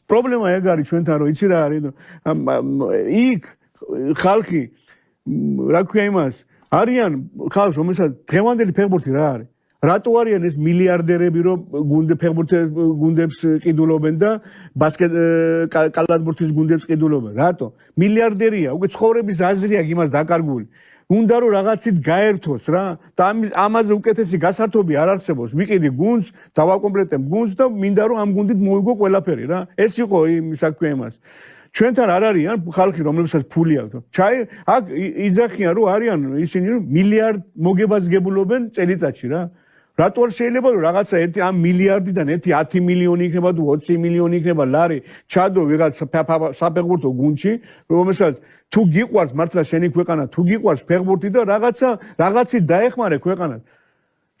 პრობლემა ეგ არის ჩვენთან, რომ იცი რა არის, იქ ხალხი რა ქვია იმას, არიან ხალხს, რომელსაც დღევანდელი ფეხბურთი რა არის? რატო არიან ეს მილიარდერები, რომ გუნდებს ყიდულობენ და კალათბურთის გუნდებს ყიდულობენ? რატო? მილიარდერია, უკვე ცხოვრების აზრი აქვს იმას დაკარგული. უნდა რომ რაღაცით გაერთოს რა და ამაზე უკეთესი გასართობი არ არსებობს. ვიყიდი გუნდს, დავაკომპლექტებ გუნდს და მინდა რომ ამ გუნდით მოვიგო ყველაფერი რა. ეს იყო იმ საქმე იმას. ჩვენთან არ არიან ხალხი, რომლებსაც ფული აქვს. აქ იძახიან რომ არიან ისინი რომ მილიარდ მოგებას გებულობენ წელიწადში რა. რატო არ შეიძლება რომ რაღაცა ერთი ამ მილიარდიდან ერთი 10 მილიონი იქნება თუ 20 მილიონი იქნება ლარი ჩადო ვიღაც საფეხბურთო გუნდში, რომელსაც თუ გიყვარს მართლა შენი ქვეყანა, თუ გიყვარს ფეხბურთი და რაღაცით დაეხმარე ქვეყანას.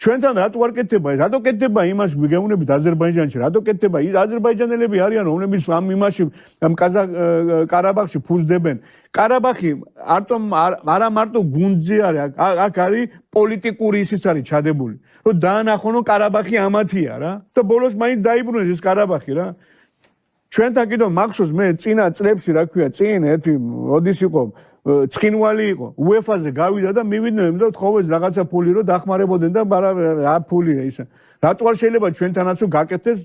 ჩვენთან რატო არ კეთდება ეს? რატო კეთდება იმას გეუბნებით აზერბაიჯანში? რატო კეთდება? აზერბაიჯანელები არიან, რომლებიც ამ იმაში ყარაბაღში ფუძდებენ. ყარაბაღი არა მარტო გუნდზე არის, აქ არის პოლიტიკური ისიც არის ჩადებული. რომ დაანახონ რომ ყარაბაღი ამათია რა. და ბოლოს მაინც დაიბრუნეს ეს ყარაბაღი რა. ჩვენთან კიდევ მახსოვს მე წინა წლებში რა ქვია, წინ ერთი ოდის იყო ცხინვალი იყო, UEFA-ზე გავიდა და მივიდნენ და თხოვეს რაღაცა ფული რომ დახმარებოდნენ და რა ფული ისა. რატო არ შეიძლება ჩვენთანაც გაკეთდეს,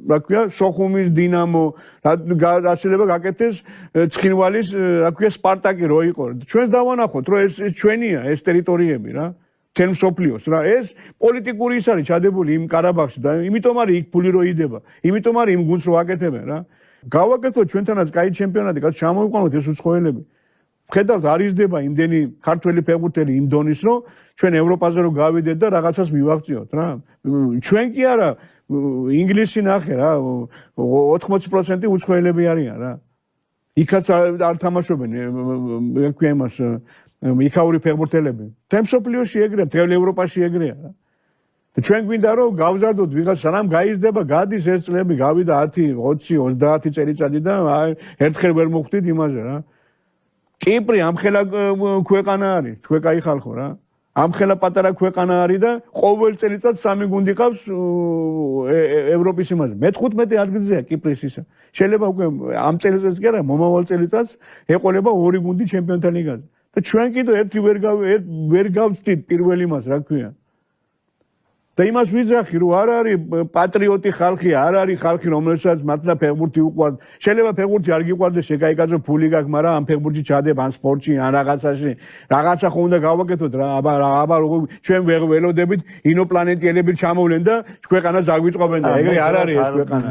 რა ქვია, სოხუმის დინამო, რა შეიძლება გაკეთდეს ცხინვალის, რა ქვია, სპარტაკი რო იყო. ჩვენს დავანახოთ, რომ ეს ჩვენია ეს ტერიტორიები რა. თემ სოფლიოს რა. ეს პოლიტიკური ის არის ჩადებული იმ ყარაბაღში და იმიტომ არის იქ ფული რო იდება. იმიტომ არის იმ გუნდს რო აკეთებენ რა. გავაკეთოთ ჩვენთანაც კაი ჩემპიონატი, კაც ჩამოვიყვანოთ ეს უცხოელები. ხედავთ არ იზრდება იმდენი ქართველი ფეხბურთელი იმ დონის, რომ ჩვენ ევროპაზე რო გავიდეთ და რაღაცას მივაღწიოთ რა. ჩვენ კი არა, ინგლისი ნახე რა, 80% უცხოელები არიან რა. იქაც არ თამაშობენ, რა ქვია იმას, იქაური ფეხბურთელები. თემსოფლიოში ეგრეა, მთელ ევროპაში ეგრეა რა. და ჩვენ გვინდა რომ გავზარდოთ ვიღაც, სანამ გაიზრდება, გადის ეს წლები, გავიდა 10, 20, 30 წელიწადი და ერთხელ ვერ მოხვდით იმაზე რა. კიპრი ამხელა ქვეყანა არის, თქვენ კაი ხალხო რა. ამხელა პატარა ქვეყანა არის და ყოველ წელიწადს 3 გუნდი ყავს ევროპის იმაზე. მე-15 ადგილზეა კიპრის ისა. შეიძლება უკვე ამ წელიწადს კი არა, მომავალ წელიწადს ეყოლება 2 გუნდი ჩემპიონთა ლიგაზე. და ჩვენ კიდევ ერთი ვერ გავწდით პირველ იმას, რა ქვია. და იმას ვიძახი, რომ არ არის პატრიოტი ხალხი, არ არის ხალხი, რომელსაც მართლა ფეხბურთი უყვართ. შეიძლება ფეხბურთი არ გიყვარდეს, შეგაიკაცო ფული გაქვს, მაგრამ ამ ფეხბურთში ჩადებ, ან სპორტში, ან რაღაცაში, რაღაცა ხო უნდა გავაკეთოთ რა. აბა ჩვენ ველოდებით ინოპლანეტიელები ჩამოვლენ და ქვეყანას აგვიწყობენ და ეგრე არ არის ეს ქვეყანა.